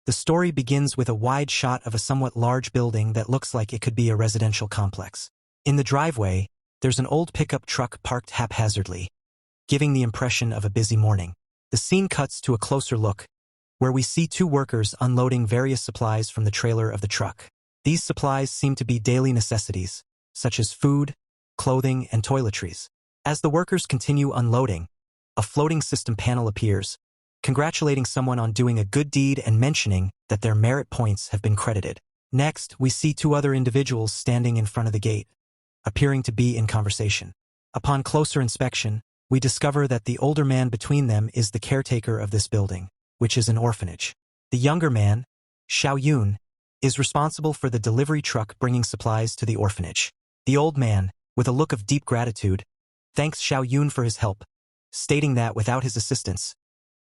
The story begins with a wide shot of a somewhat large building that looks like it could be a residential complex. In the driveway, there's an old pickup truck parked haphazardly, giving the impression of a busy morning. The scene cuts to a closer look, where we see two workers unloading various supplies from the trailer of the truck. These supplies seem to be daily necessities, such as food, clothing, and toiletries. As the workers continue unloading, a floating system panel appears, congratulating someone on doing a good deed and mentioning that their merit points have been credited. Next, we see two other individuals standing in front of the gate, appearing to be in conversation. Upon closer inspection, we discover that the older man between them is the caretaker of this building, which is an orphanage. The younger man, Xiaoyun, is responsible for the delivery truck bringing supplies to the orphanage. The old man, with a look of deep gratitude, thanks Xiaoyun for his help, stating that without his assistance,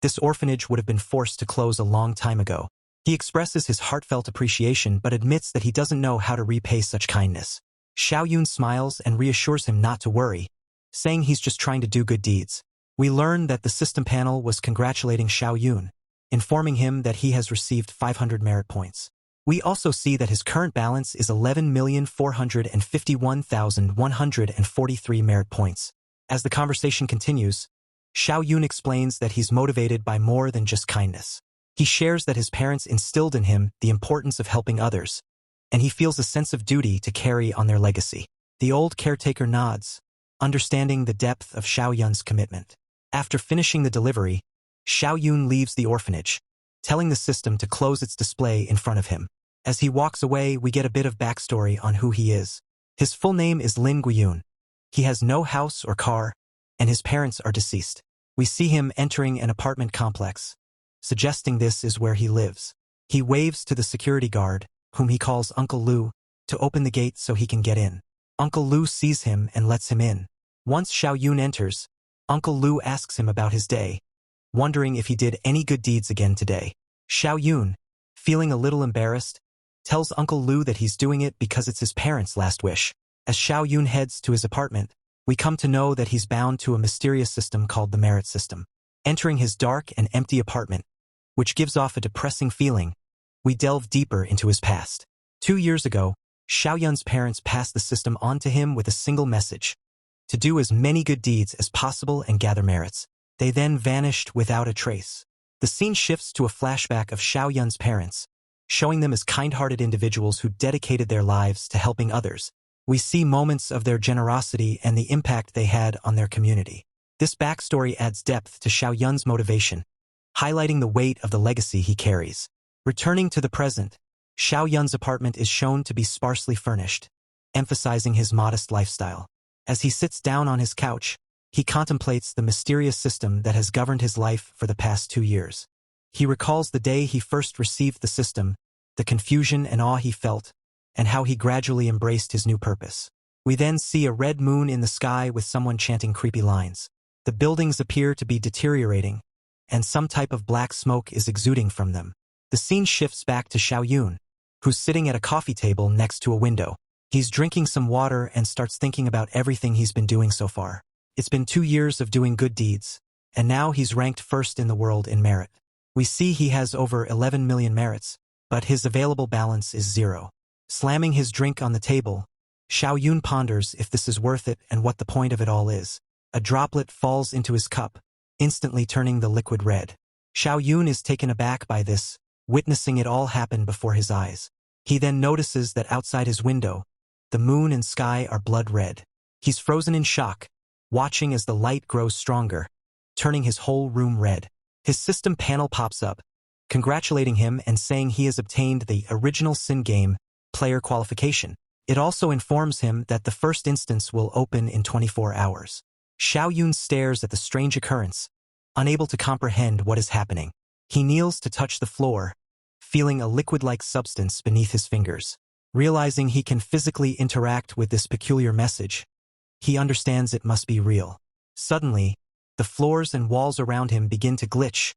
this orphanage would have been forced to close a long time ago. He expresses his heartfelt appreciation but admits that he doesn't know how to repay such kindness. Xiaoyun smiles and reassures him not to worry, saying he's just trying to do good deeds. We learn that the system panel was congratulating Xiaoyun, informing him that he has received 500 merit points. We also see that his current balance is 11,451,143 merit points. As the conversation continues, Xiaoyun explains that he's motivated by more than just kindness. He shares that his parents instilled in him the importance of helping others, and he feels a sense of duty to carry on their legacy. The old caretaker nods, understanding the depth of Xiaoyun's commitment. After finishing the delivery, Xiaoyun leaves the orphanage, telling the system to close its display in front of him. As he walks away, we get a bit of backstory on who he is. His full name is Lin Guoyun. He has no house or car, and his parents are deceased. We see him entering an apartment complex, suggesting this is where he lives. He waves to the security guard, whom he calls Uncle Lu, to open the gate so he can get in. Uncle Lu sees him and lets him in. Once Xiaoyun enters, Uncle Lu asks him about his day, wondering if he did any good deeds again today. Xiaoyun, feeling a little embarrassed, tells Uncle Lu that he's doing it because it's his parents' last wish. As Xiaoyun heads to his apartment, we come to know that he's bound to a mysterious system called the merit system. Entering his dark and empty apartment, which gives off a depressing feeling, we delve deeper into his past. 2 years ago, Xiaoyun's parents passed the system on to him with a single message: to do as many good deeds as possible and gather merits. They then vanished without a trace. The scene shifts to a flashback of Xiaoyun's parents, showing them as kind-hearted individuals who dedicated their lives to helping others. We see moments of their generosity and the impact they had on their community. This backstory adds depth to Xiaoyun's motivation, highlighting the weight of the legacy he carries. Returning to the present, Xiaoyun's apartment is shown to be sparsely furnished, emphasizing his modest lifestyle. As he sits down on his couch, he contemplates the mysterious system that has governed his life for the past 2 years. He recalls the day he first received the system, the confusion and awe he felt, and how he gradually embraced his new purpose. We then see a red moon in the sky with someone chanting creepy lines. The buildings appear to be deteriorating, and some type of black smoke is exuding from them. The scene shifts back to Xiaoyun, who's sitting at a coffee table next to a window. He's drinking some water and starts thinking about everything he's been doing so far. It's been 2 years of doing good deeds, and now he's ranked first in the world in merit. We see he has over 11 million merits, but his available balance is 0. Slamming his drink on the table, Xiaoyun ponders if this is worth it and what the point of it all is. A droplet falls into his cup, instantly turning the liquid red. Xiaoyun is taken aback by this, witnessing it all happen before his eyes. He then notices that outside his window, the moon and sky are blood red. He's frozen in shock, watching as the light grows stronger, turning his whole room red. His system panel pops up, congratulating him and saying he has obtained the original Sin game player qualification. It also informs him that the first instance will open in 24 hours. Xiaoyun stares at the strange occurrence, unable to comprehend what is happening. He kneels to touch the floor, feeling a liquid-like substance beneath his fingers. Realizing he can physically interact with this peculiar message, he understands it must be real. Suddenly, the floors and walls around him begin to glitch,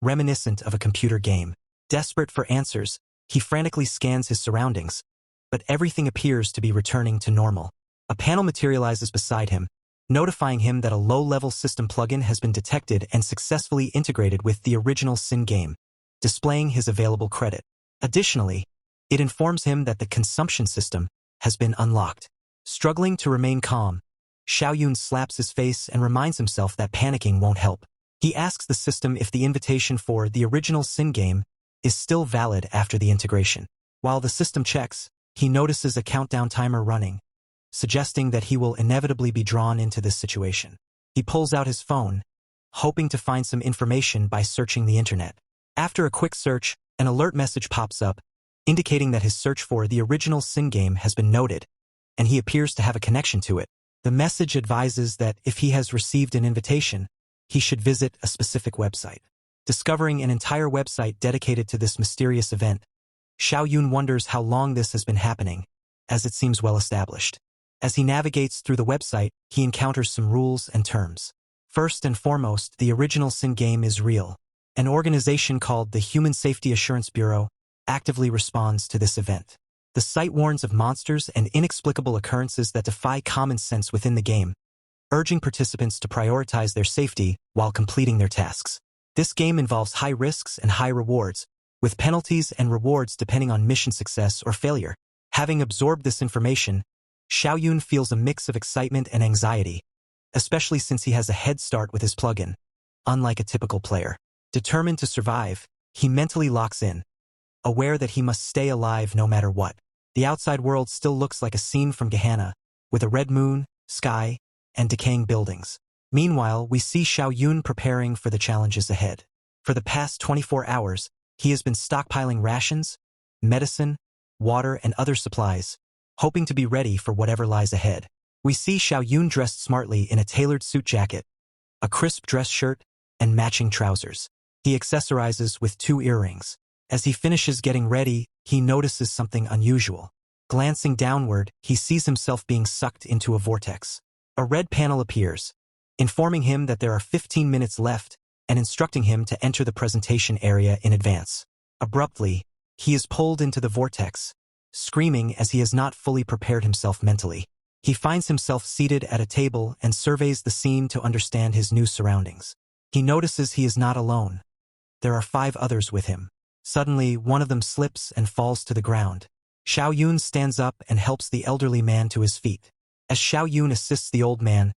reminiscent of a computer game. Desperate for answers, he frantically scans his surroundings, but everything appears to be returning to normal. A panel materializes beside him, notifying him that a low-level system plugin has been detected and successfully integrated with the original Sin game. displaying his available credit. Additionally, it informs him that the consumption system has been unlocked. Struggling to remain calm, Xiaoyun slaps his face and reminds himself that panicking won't help. He asks the system if the invitation for the original Sin game is still valid after the integration. While the system checks, he notices a countdown timer running, suggesting that he will inevitably be drawn into this situation. He pulls out his phone, hoping to find some information by searching the internet. After a quick search, an alert message pops up, indicating that his search for the original Sin game has been noted, and he appears to have a connection to it. The message advises that if he has received an invitation, he should visit a specific website. Discovering an entire website dedicated to this mysterious event, Xiaoyun wonders how long this has been happening, as it seems well established. As he navigates through the website, he encounters some rules and terms. First and foremost, the original Sin game is real. An organization called the Human Safety Assurance Bureau actively responds to this event. The site warns of monsters and inexplicable occurrences that defy common sense within the game, urging participants to prioritize their safety while completing their tasks. This game involves high risks and high rewards, with penalties and rewards depending on mission success or failure. Having absorbed this information, Xiaoyun feels a mix of excitement and anxiety, especially since he has a head start with his plugin, unlike a typical player. Determined to survive, he mentally locks in, aware that he must stay alive no matter what. The outside world still looks like a scene from Gehenna, with a red moon, sky, and decaying buildings. Meanwhile, we see Xiaoyun preparing for the challenges ahead. For the past 24 hours, he has been stockpiling rations, medicine, water, and other supplies, hoping to be ready for whatever lies ahead. We see Xiaoyun dressed smartly in a tailored suit jacket, a crisp dress shirt, and matching trousers. He accessorizes with 2 earrings. As he finishes getting ready, he notices something unusual. Glancing downward, he sees himself being sucked into a vortex. A red panel appears, informing him that there are 15 minutes left and instructing him to enter the presentation area in advance. Abruptly, he is pulled into the vortex, screaming as he has not fully prepared himself mentally. He finds himself seated at a table and surveys the scene to understand his new surroundings. He notices he is not alone. There are 5 others with him. Suddenly, one of them slips and falls to the ground. Xiaoyun stands up and helps the elderly man to his feet. As Xiaoyun assists the old man,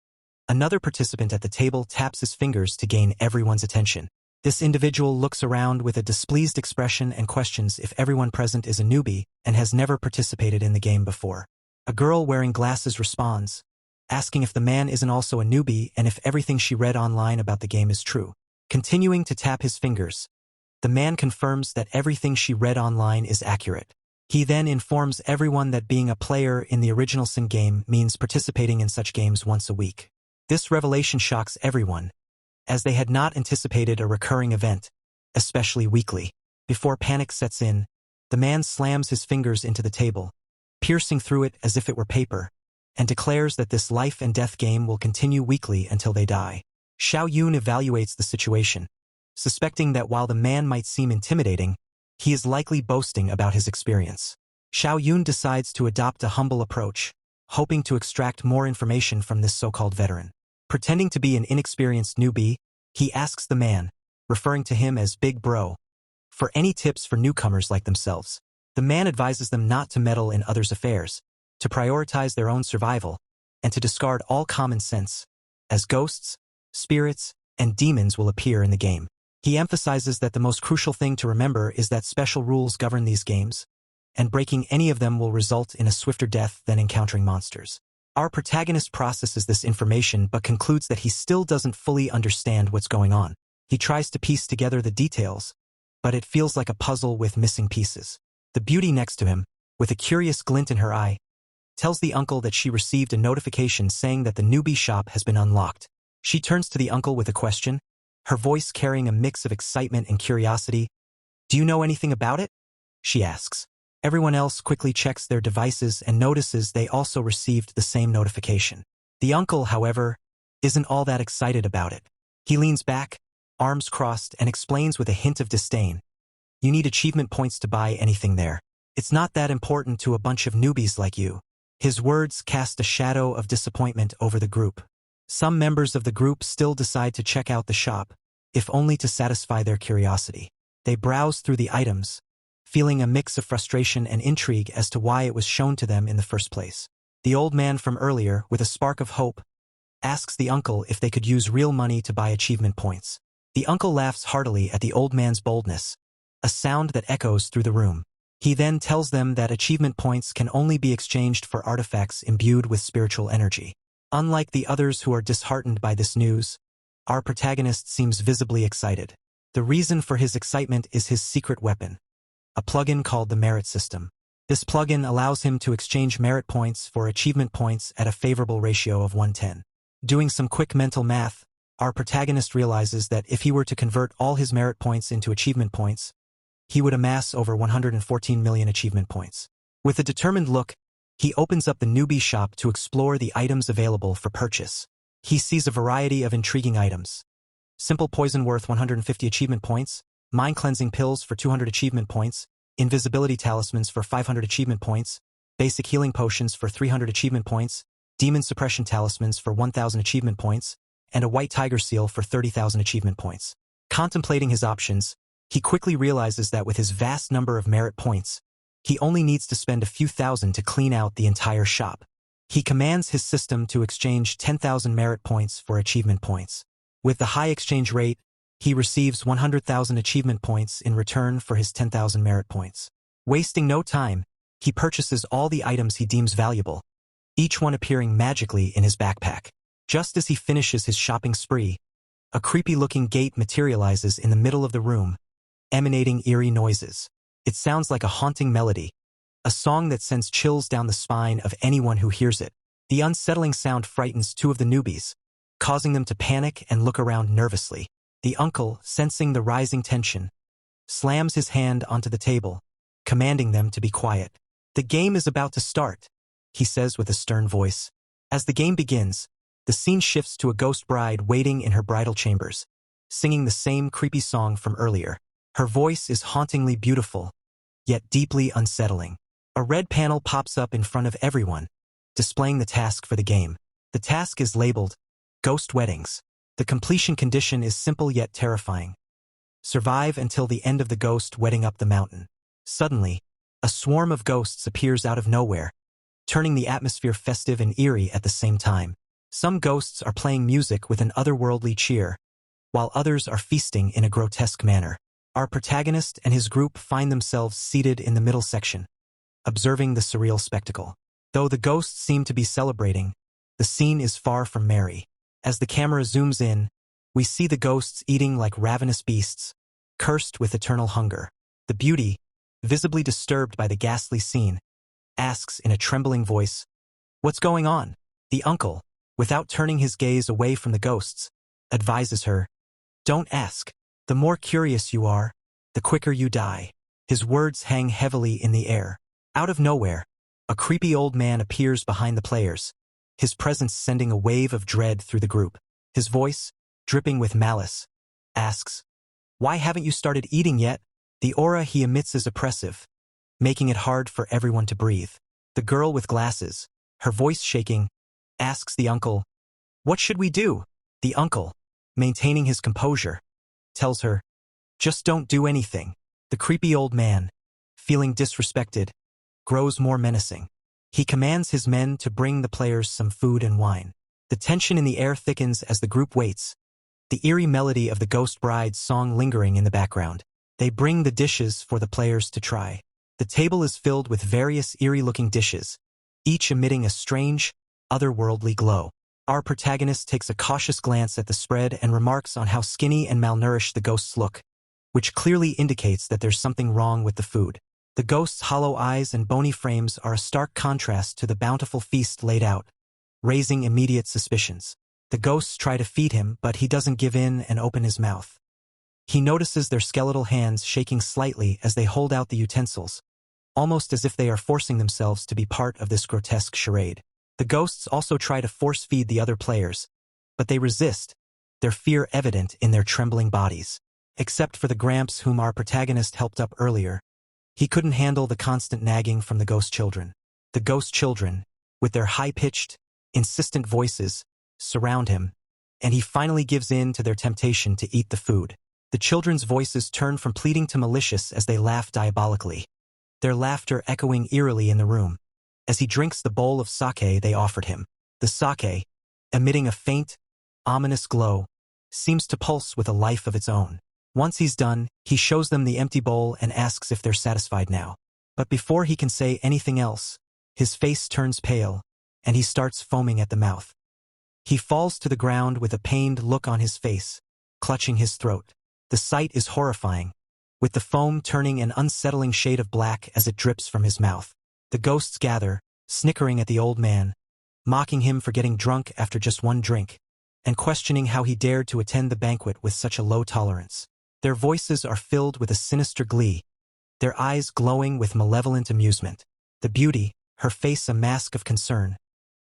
another participant at the table taps his fingers to gain everyone's attention. This individual looks around with a displeased expression and questions if everyone present is a newbie and has never participated in the game before. A girl wearing glasses responds, asking if the man isn't also a newbie and if everything she read online about the game is true. Continuing to tap his fingers, the man confirms that everything she read online is accurate. He then informs everyone that being a player in the original Sin game means participating in such games once a week. This revelation shocks everyone, as they had not anticipated a recurring event, especially weekly. Before panic sets in, the man slams his fingers into the table, piercing through it as if it were paper, and declares that this life and death game will continue weekly until they die. Xiaoyun evaluates the situation, suspecting that while the man might seem intimidating, he is likely boasting about his experience. Xiaoyun decides to adopt a humble approach, hoping to extract more information from this so-called veteran. Pretending to be an inexperienced newbie, he asks the man, referring to him as Big Bro, for any tips for newcomers like themselves. The man advises them not to meddle in others' affairs, to prioritize their own survival, and to discard all common sense, as ghosts, spirits, and demons will appear in the game. He emphasizes that the most crucial thing to remember is that special rules govern these games, and breaking any of them will result in a swifter death than encountering monsters. Our protagonist processes this information but concludes that he still doesn't fully understand what's going on. He tries to piece together the details, but it feels like a puzzle with missing pieces. The beauty next to him, with a curious glint in her eye, tells the uncle that she received a notification saying that the newbie shop has been unlocked. She turns to the uncle with a question, her voice carrying a mix of excitement and curiosity. "Do you know anything about it?" she asks. Everyone else quickly checks their devices and notices they also received the same notification. The uncle, however, isn't all that excited about it. He leans back, arms crossed, and explains with a hint of disdain. "You need achievement points to buy anything there. It's not that important to a bunch of newbies like you." His words cast a shadow of disappointment over the group. Some members of the group still decide to check out the shop, if only to satisfy their curiosity. They browse through the items, feeling a mix of frustration and intrigue as to why it was shown to them in the first place. The old man from earlier, with a spark of hope, asks the uncle if they could use real money to buy achievement points. The uncle laughs heartily at the old man's boldness, a sound that echoes through the room. He then tells them that achievement points can only be exchanged for artifacts imbued with spiritual energy. Unlike the others who are disheartened by this news, our protagonist seems visibly excited. The reason for his excitement is his secret weapon, a plugin called the Merit System. This plugin allows him to exchange merit points for achievement points at a favorable ratio of 1:10. Doing some quick mental math, our protagonist realizes that if he were to convert all his merit points into achievement points, he would amass over 114 million achievement points. With a determined look, he opens up the newbie shop to explore the items available for purchase. He sees a variety of intriguing items. Simple poison worth 150 achievement points, mind-cleansing pills for 200 achievement points, invisibility talismans for 500 achievement points, basic healing potions for 300 achievement points, demon suppression talismans for 1,000 achievement points, and a white tiger seal for 30,000 achievement points. Contemplating his options, he quickly realizes that with his vast number of merit points, he only needs to spend a few thousand to clean out the entire shop. He commands his system to exchange 10,000 merit points for achievement points. With the high exchange rate, he receives 100,000 achievement points in return for his 10,000 merit points. Wasting no time, he purchases all the items he deems valuable, each one appearing magically in his backpack. Just as he finishes his shopping spree, a creepy-looking gate materializes in the middle of the room, emanating eerie noises. It sounds like a haunting melody, a song that sends chills down the spine of anyone who hears it. The unsettling sound frightens two of the newbies, causing them to panic and look around nervously. The uncle, sensing the rising tension, slams his hand onto the table, commanding them to be quiet. "The game is about to start," he says with a stern voice. As the game begins, the scene shifts to a ghost bride waiting in her bridal chambers, singing the same creepy song from earlier. Her voice is hauntingly beautiful, yet deeply unsettling. A red panel pops up in front of everyone, displaying the task for the game. The task is labeled Ghost Weddings. The completion condition is simple yet terrifying. Survive until the end of the ghost wedding up the mountain. Suddenly, a swarm of ghosts appears out of nowhere, turning the atmosphere festive and eerie at the same time. Some ghosts are playing music with an otherworldly cheer, while others are feasting in a grotesque manner. Our protagonist and his group find themselves seated in the middle section, observing the surreal spectacle. Though the ghosts seem to be celebrating, the scene is far from merry. As the camera zooms in, we see the ghosts eating like ravenous beasts, cursed with eternal hunger. The beauty, visibly disturbed by the ghastly scene, asks in a trembling voice, "What's going on?" The uncle, without turning his gaze away from the ghosts, advises her, "Don't ask. The more curious you are, the quicker you die." His words hang heavily in the air. Out of nowhere, a creepy old man appears behind the players, his presence sending a wave of dread through the group. His voice, dripping with malice, asks, "Why haven't you started eating yet?" The aura he emits is oppressive, making it hard for everyone to breathe. The girl with glasses, her voice shaking, asks the uncle, "What should we do?" The uncle, maintaining his composure, tells her, "Just don't do anything." The creepy old man, feeling disrespected, grows more menacing. He commands his men to bring the players some food and wine. The tension in the air thickens as the group waits, the eerie melody of the Ghost Bride's song lingering in the background. They bring the dishes for the players to try. The table is filled with various eerie-looking dishes, each emitting a strange, otherworldly glow. Our protagonist takes a cautious glance at the spread and remarks on how skinny and malnourished the ghosts look, which clearly indicates that there's something wrong with the food. The ghosts' hollow eyes and bony frames are a stark contrast to the bountiful feast laid out, raising immediate suspicions. The ghosts try to feed him, but he doesn't give in and open his mouth. He notices their skeletal hands shaking slightly as they hold out the utensils, almost as if they are forcing themselves to be part of this grotesque charade. The ghosts also try to force-feed the other players, but they resist, their fear evident in their trembling bodies. Except for the Gramps whom our protagonist helped up earlier, he couldn't handle the constant nagging from the ghost children. The ghost children, with their high-pitched, insistent voices, surround him, and he finally gives in to their temptation to eat the food. The children's voices turn from pleading to malicious as they laugh diabolically, their laughter echoing eerily in the room. As he drinks the bowl of sake they offered him, the sake, emitting a faint, ominous glow, seems to pulse with a life of its own. Once he's done, he shows them the empty bowl and asks if they're satisfied now. But before he can say anything else, his face turns pale, and he starts foaming at the mouth. He falls to the ground with a pained look on his face, clutching his throat. The sight is horrifying, with the foam turning an unsettling shade of black as it drips from his mouth. The ghosts gather, snickering at the old man, mocking him for getting drunk after just one drink, and questioning how he dared to attend the banquet with such a low tolerance. Their voices are filled with a sinister glee, their eyes glowing with malevolent amusement. The beauty, her face a mask of concern,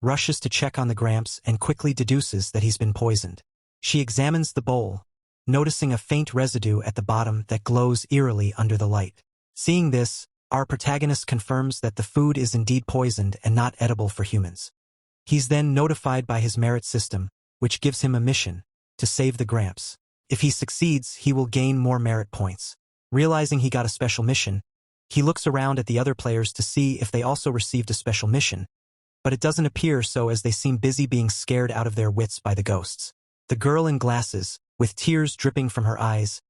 rushes to check on the Gramps and quickly deduces that he's been poisoned. She examines the bowl, noticing a faint residue at the bottom that glows eerily under the light. Seeing this, our protagonist confirms that the food is indeed poisoned and not edible for humans. He's then notified by his merit system, which gives him a mission, to save the Gramps. If he succeeds, he will gain more merit points. Realizing he got a special mission, he looks around at the other players to see if they also received a special mission, but it doesn't appear so as they seem busy being scared out of their wits by the ghosts. The girl in glasses, with tears dripping from her eyes,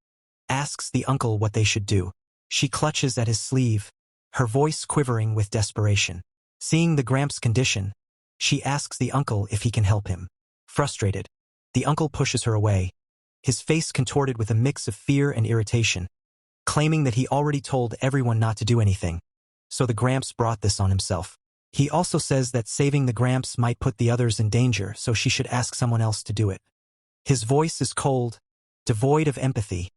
asks the uncle what they should do. She clutches at his sleeve, her voice quivering with desperation. Seeing the Gramps' condition, she asks the uncle if he can help him. Frustrated, the uncle pushes her away, his face contorted with a mix of fear and irritation, claiming that he already told everyone not to do anything, so the Gramps brought this on himself. He also says that saving the Gramps might put the others in danger, so she should ask someone else to do it. His voice is cold, devoid of empathy,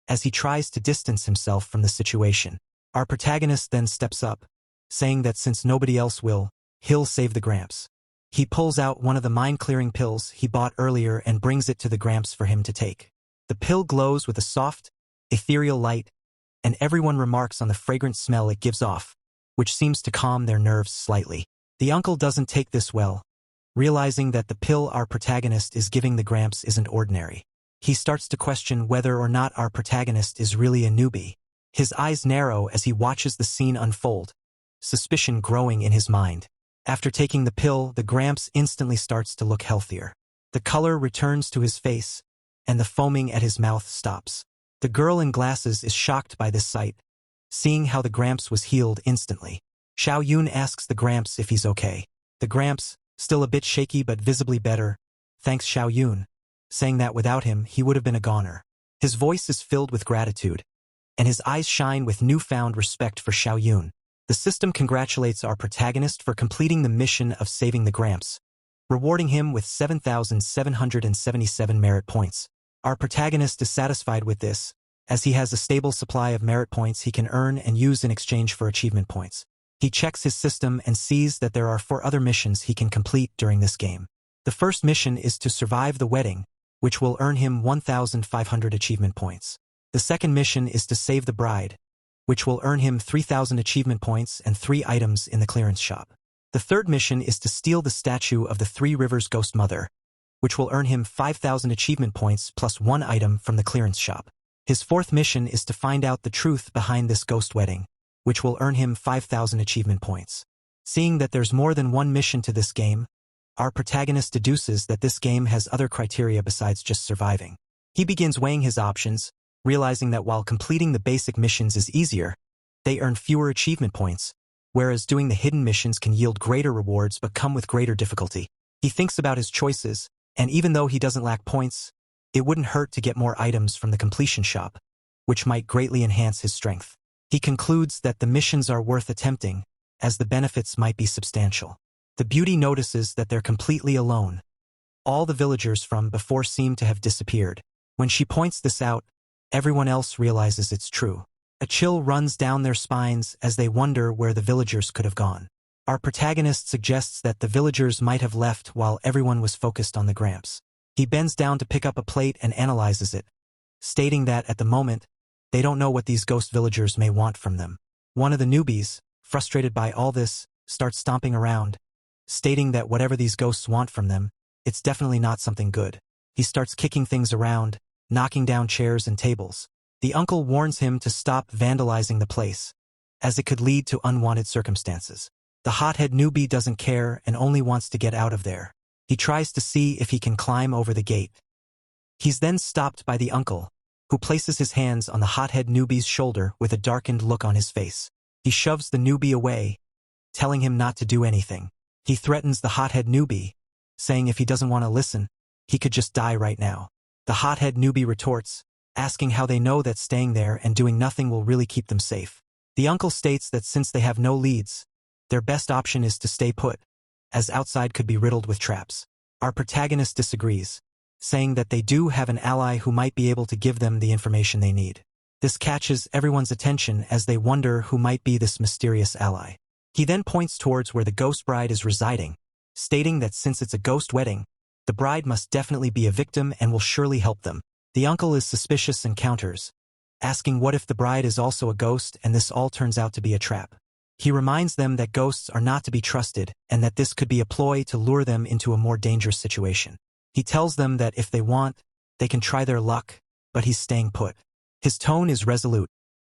as he tries to distance himself from the situation. Our protagonist then steps up, saying that since nobody else will, he'll save the Gramps. He pulls out one of the mind-clearing pills he bought earlier and brings it to the Gramps for him to take. The pill glows with a soft, ethereal light, and everyone remarks on the fragrant smell it gives off, which seems to calm their nerves slightly. The uncle doesn't take this well, realizing that the pill our protagonist is giving the Gramps isn't ordinary. He starts to question whether or not our protagonist is really a newbie. His eyes narrow as he watches the scene unfold, suspicion growing in his mind. After taking the pill, the Gramps instantly starts to look healthier. The color returns to his face, and the foaming at his mouth stops. The girl in glasses is shocked by this sight, seeing how the Gramps was healed instantly. Xiao Yun asks the Gramps if he's okay. The Gramps, still a bit shaky but visibly better, thanks Xiao Yun, saying that without him he would have been a goner. His voice is filled with gratitude, and his eyes shine with newfound respect for Xiao Yun. The system congratulates our protagonist for completing the mission of saving the Gramps, rewarding him with 7,777 merit points. Our protagonist is satisfied with this, as he has a stable supply of merit points he can earn and use in exchange for achievement points. He checks his system and sees that there are 4 other missions he can complete during this game. The first mission is to survive the wedding, which will earn him 1,500 achievement points. The second mission is to save the bride, which will earn him 3,000 achievement points and 3 items in the clearance shop. The third mission is to steal the statue of the Three Rivers Ghost Mother, which will earn him 5,000 achievement points plus 1 item from the clearance shop. His fourth mission is to find out the truth behind this ghost wedding, which will earn him 5,000 achievement points. Seeing that there's more than one mission to this game, our protagonist deduces that this game has other criteria besides just surviving. He begins weighing his options, realizing that while completing the basic missions is easier, they earn fewer achievement points, whereas doing the hidden missions can yield greater rewards but come with greater difficulty. He thinks about his choices, and even though he doesn't lack points, it wouldn't hurt to get more items from the completion shop, which might greatly enhance his strength. He concludes that the missions are worth attempting, as the benefits might be substantial. The beauty notices that they're completely alone. All the villagers from before seem to have disappeared. When she points this out, everyone else realizes it's true. A chill runs down their spines as they wonder where the villagers could have gone. Our protagonist suggests that the villagers might have left while everyone was focused on the Gramps. He bends down to pick up a plate and analyzes it, stating that at the moment, they don't know what these ghost villagers may want from them. One of the newbies, frustrated by all this, starts stomping around, stating that whatever these ghosts want from them, it's definitely not something good. He starts kicking things around, knocking down chairs and tables. The uncle warns him to stop vandalizing the place, as it could lead to unwanted circumstances. The hothead newbie doesn't care and only wants to get out of there. He tries to see if he can climb over the gate. He's then stopped by the uncle, who places his hands on the hothead newbie's shoulder with a darkened look on his face. He shoves the newbie away, telling him not to do anything. He threatens the hothead newbie, saying if he doesn't want to listen, he could just die right now. The hothead newbie retorts, asking how they know that staying there and doing nothing will really keep them safe. The uncle states that since they have no leads, their best option is to stay put, as outside could be riddled with traps. Our protagonist disagrees, saying that they do have an ally who might be able to give them the information they need. This catches everyone's attention as they wonder who might be this mysterious ally. He then points towards where the ghost bride is residing, stating that since it's a ghost wedding, the bride must definitely be a victim and will surely help them. The uncle is suspicious and counters, asking what if the bride is also a ghost and this all turns out to be a trap. He reminds them that ghosts are not to be trusted and that this could be a ploy to lure them into a more dangerous situation. He tells them that if they want, they can try their luck, but he's staying put. His tone is resolute,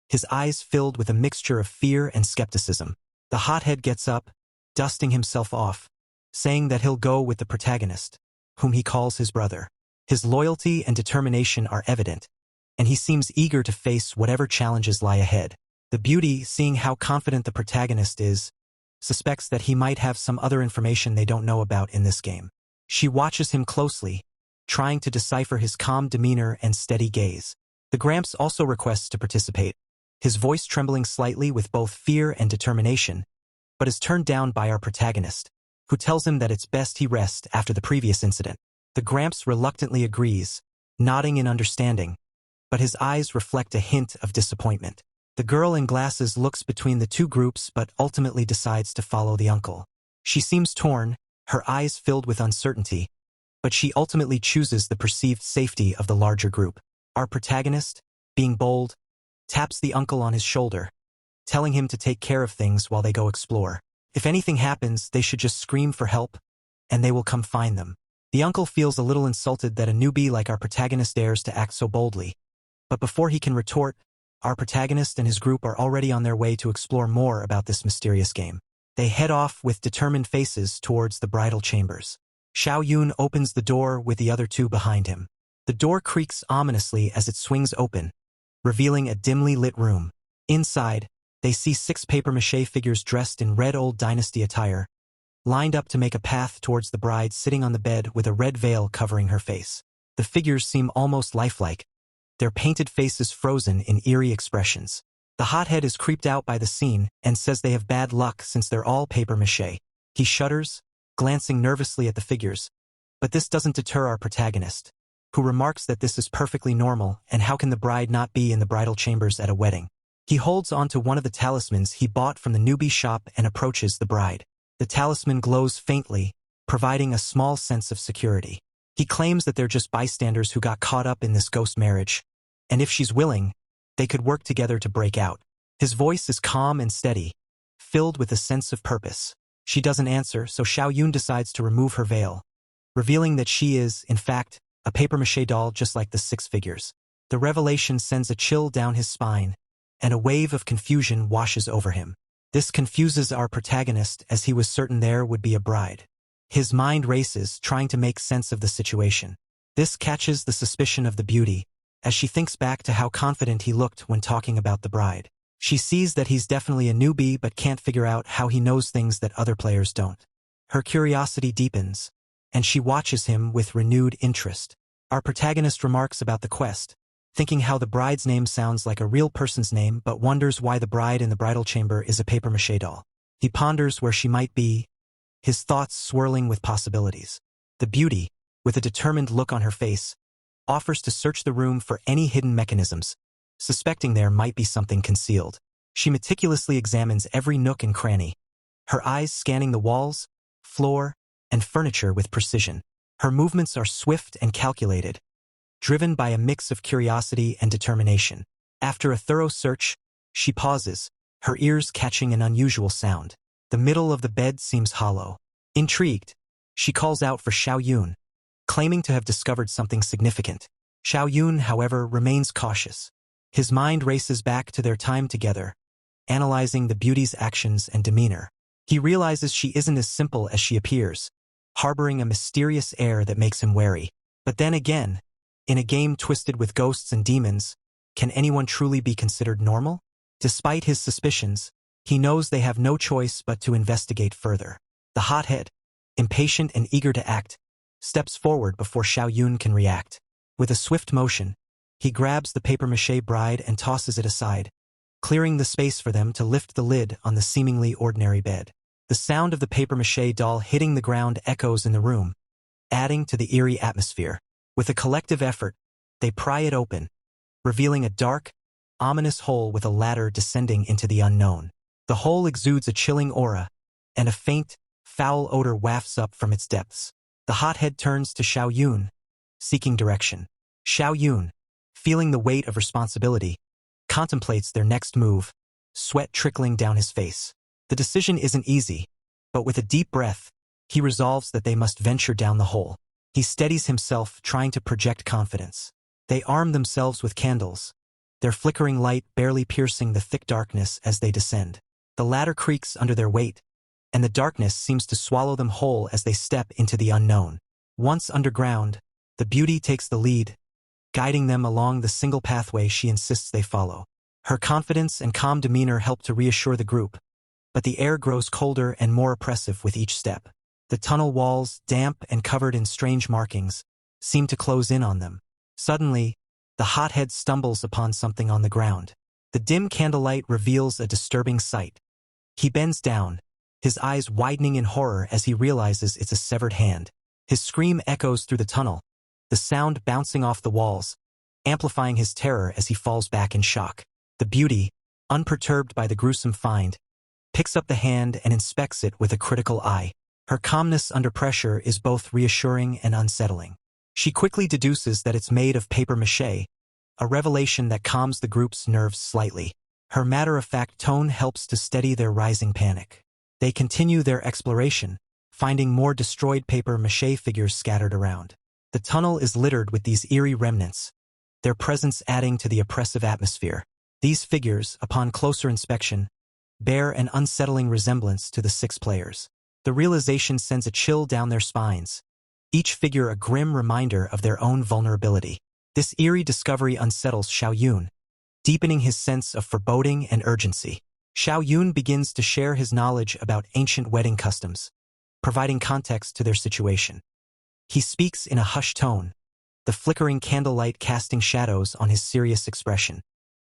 his eyes filled with a mixture of fear and skepticism. The hothead gets up, dusting himself off, saying that he'll go with the protagonist, whom he calls his brother. His loyalty and determination are evident, and he seems eager to face whatever challenges lie ahead. The beauty, seeing how confident the protagonist is, suspects that he might have some other information they don't know about in this game. She watches him closely, trying to decipher his calm demeanor and steady gaze. The Gramps also requests to participate, his voice trembling slightly with both fear and determination, but is turned down by our protagonist, who tells him that it's best he rest after the previous incident. The Gramps reluctantly agrees, nodding in understanding, but his eyes reflect a hint of disappointment. The girl in glasses looks between the two groups but ultimately decides to follow the uncle. She seems torn, her eyes filled with uncertainty, but she ultimately chooses the perceived safety of the larger group. Our protagonist, being bold, taps the uncle on his shoulder, telling him to take care of things while they go explore. If anything happens, they should just scream for help, and they will come find them. The uncle feels a little insulted that a newbie like our protagonist dares to act so boldly, but before he can retort, our protagonist and his group are already on their way to explore more about this mysterious game. They head off with determined faces towards the bridal chambers. Xiao Yun opens the door with the other two behind him. The door creaks ominously as it swings open, revealing a dimly lit room. Inside, they see 6 papier-mâché figures dressed in red Old Dynasty attire, lined up to make a path towards the bride sitting on the bed with a red veil covering her face. The figures seem almost lifelike, their painted faces frozen in eerie expressions. The hothead is creeped out by the scene and says they have bad luck since they're all papier-mâché. He shudders, glancing nervously at the figures, but this doesn't deter our protagonist, who remarks that this is perfectly normal and how can the bride not be in the bridal chambers at a wedding. He holds onto one of the talismans he bought from the newbie shop and approaches the bride. The talisman glows faintly, providing a small sense of security. He claims that they're just bystanders who got caught up in this ghost marriage, and if she's willing, they could work together to break out. His voice is calm and steady, filled with a sense of purpose. She doesn't answer, so Xiao Yun decides to remove her veil, revealing that she is, in fact, a papier-mâché doll just like the 6 figures. The revelation sends a chill down his spine, and a wave of confusion washes over him. This confuses our protagonist as he was certain there would be a bride. His mind races, trying to make sense of the situation. This catches the suspicion of the beauty, as she thinks back to how confident he looked when talking about the bride. She sees that he's definitely a newbie but can't figure out how he knows things that other players don't. Her curiosity deepens, and she watches him with renewed interest. Our protagonist remarks about the quest, thinking how the bride's name sounds like a real person's name but wonders why the bride in the bridal chamber is a papier-mâché doll. He ponders where she might be, his thoughts swirling with possibilities. The beauty, with a determined look on her face, offers to search the room for any hidden mechanisms, suspecting there might be something concealed. She meticulously examines every nook and cranny, her eyes scanning the walls, floor, and furniture with precision. Her movements are swift and calculated, driven by a mix of curiosity and determination. After a thorough search, she pauses, her ears catching an unusual sound. The middle of the bed seems hollow. Intrigued, she calls out for Xiao Yun, claiming to have discovered something significant. Xiao Yun, however, remains cautious. His mind races back to their time together, analyzing the beauty's actions and demeanor. He realizes she isn't as simple as she appears, harboring a mysterious air that makes him wary. But then again, in a game twisted with ghosts and demons, can anyone truly be considered normal? Despite his suspicions, he knows they have no choice but to investigate further. The hothead, impatient and eager to act, steps forward before Xiao Yun can react. With a swift motion, he grabs the papier-mâché bride and tosses it aside, clearing the space for them to lift the lid on the seemingly ordinary bed. The sound of the papier-mâché doll hitting the ground echoes in the room, adding to the eerie atmosphere. With a collective effort, they pry it open, revealing a dark, ominous hole with a ladder descending into the unknown. The hole exudes a chilling aura, and a faint, foul odor wafts up from its depths. The hothead turns to Xiao Yun, seeking direction. Xiao Yun, feeling the weight of responsibility, contemplates their next move, sweat trickling down his face. The decision isn't easy, but with a deep breath, he resolves that they must venture down the hole. He steadies himself, trying to project confidence. They arm themselves with candles, their flickering light barely piercing the thick darkness as they descend. The ladder creaks under their weight, and the darkness seems to swallow them whole as they step into the unknown. Once underground, the beauty takes the lead, guiding them along the single pathway she insists they follow. Her confidence and calm demeanor help to reassure the group, but the air grows colder and more oppressive with each step. The tunnel walls, damp and covered in strange markings, seem to close in on them. Suddenly, the hothead stumbles upon something on the ground. The dim candlelight reveals a disturbing sight. He bends down, his eyes widening in horror as he realizes it's a severed hand. His scream echoes through the tunnel, the sound bouncing off the walls, amplifying his terror as he falls back in shock. The beauty, unperturbed by the gruesome find, picks up the hand and inspects it with a critical eye. Her calmness under pressure is both reassuring and unsettling. She quickly deduces that it's made of papier-mâché, a revelation that calms the group's nerves slightly. Her matter-of-fact tone helps to steady their rising panic. They continue their exploration, finding more destroyed papier-mâché figures scattered around. The tunnel is littered with these eerie remnants, their presence adding to the oppressive atmosphere. These figures, upon closer inspection, bear an unsettling resemblance to the 6 players. The realization sends a chill down their spines, each figure a grim reminder of their own vulnerability. This eerie discovery unsettles Xiao Yun, deepening his sense of foreboding and urgency. Xiao Yun begins to share his knowledge about ancient wedding customs, providing context to their situation. He speaks in a hushed tone, the flickering candlelight casting shadows on his serious expression.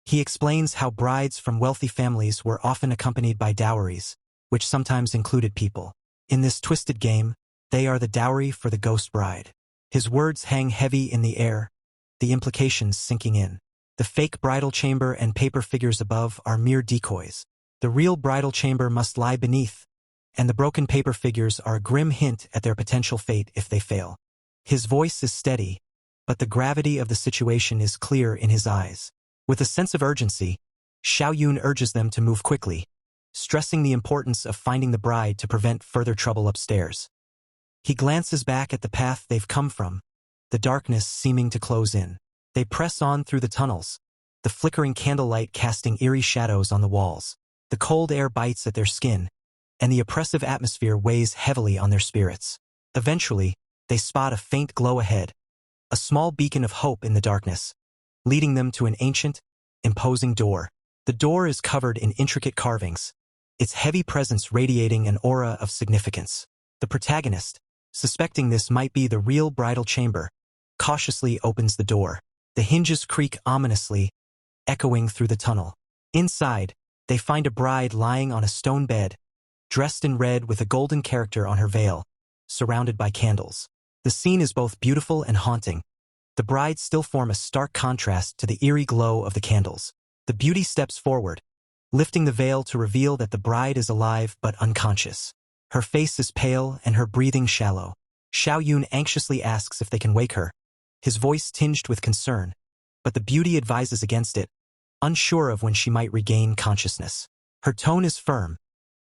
He explains how brides from wealthy families were often accompanied by dowries, which sometimes included people. In this twisted game, they are the dowry for the ghost bride. His words hang heavy in the air, the implications sinking in. The fake bridal chamber and paper figures above are mere decoys. The real bridal chamber must lie beneath, and the broken paper figures are a grim hint at their potential fate if they fail. His voice is steady, but the gravity of the situation is clear in his eyes. With a sense of urgency, Xiao Yun urges them to move quickly, stressing the importance of finding the bride to prevent further trouble upstairs. He glances back at the path they've come from, the darkness seeming to close in. They press on through the tunnels, the flickering candlelight casting eerie shadows on the walls. The cold air bites at their skin, and the oppressive atmosphere weighs heavily on their spirits. Eventually, they spot a faint glow ahead, a small beacon of hope in the darkness, leading them to an ancient, imposing door. The door is covered in intricate carvings, its heavy presence radiating an aura of significance. The protagonist, suspecting this might be the real bridal chamber, cautiously opens the door. The hinges creak ominously, echoing through the tunnel. Inside, they find a bride lying on a stone bed, dressed in red with a golden character on her veil, surrounded by candles. The scene is both beautiful and haunting. The brides still form a stark contrast to the eerie glow of the candles. The beauty steps forward, lifting the veil to reveal that the bride is alive but unconscious. Her face is pale and her breathing shallow. Xiao Yun anxiously asks if they can wake her, his voice tinged with concern, but the beauty advises against it, unsure of when she might regain consciousness. Her tone is firm,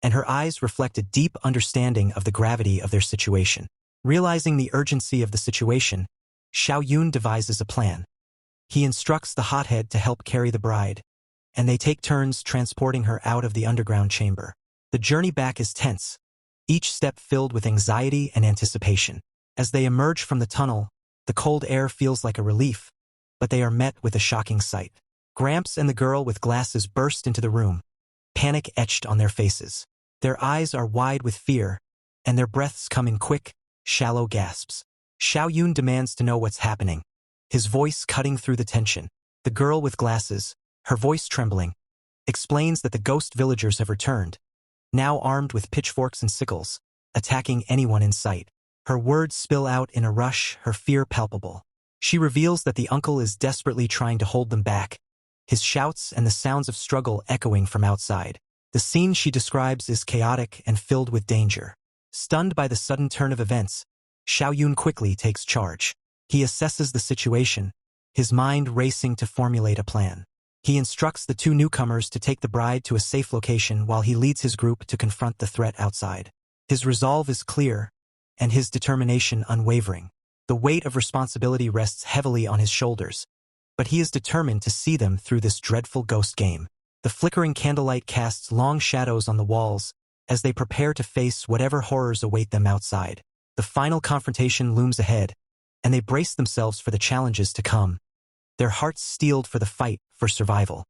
and her eyes reflect a deep understanding of the gravity of their situation. Realizing the urgency of the situation, Xiao Yun devises a plan. He instructs the hothead to help carry the bride, and they take turns transporting her out of the underground chamber. The journey back is tense, each step filled with anxiety and anticipation. As they emerge from the tunnel, the cold air feels like a relief, but they are met with a shocking sight. Gramps and the girl with glasses burst into the room, panic etched on their faces. Their eyes are wide with fear, and their breaths come in quick, shallow gasps. Xiaoyun demands to know what's happening, his voice cutting through the tension. The girl with glasses, her voice trembling, explains that the ghost villagers have returned, now armed with pitchforks and sickles, attacking anyone in sight. Her words spill out in a rush, her fear palpable. She reveals that the uncle is desperately trying to hold them back, his shouts and the sounds of struggle echoing from outside. The scene she describes is chaotic and filled with danger. Stunned by the sudden turn of events, Xiaoyun quickly takes charge. He assesses the situation, his mind racing to formulate a plan. He instructs the two newcomers to take the bride to a safe location while he leads his group to confront the threat outside. His resolve is clear, and his determination unwavering. The weight of responsibility rests heavily on his shoulders, but he is determined to see them through this dreadful ghost game. The flickering candlelight casts long shadows on the walls as they prepare to face whatever horrors await them outside. The final confrontation looms ahead, and they brace themselves for the challenges to come, their hearts steeled for the fight for survival.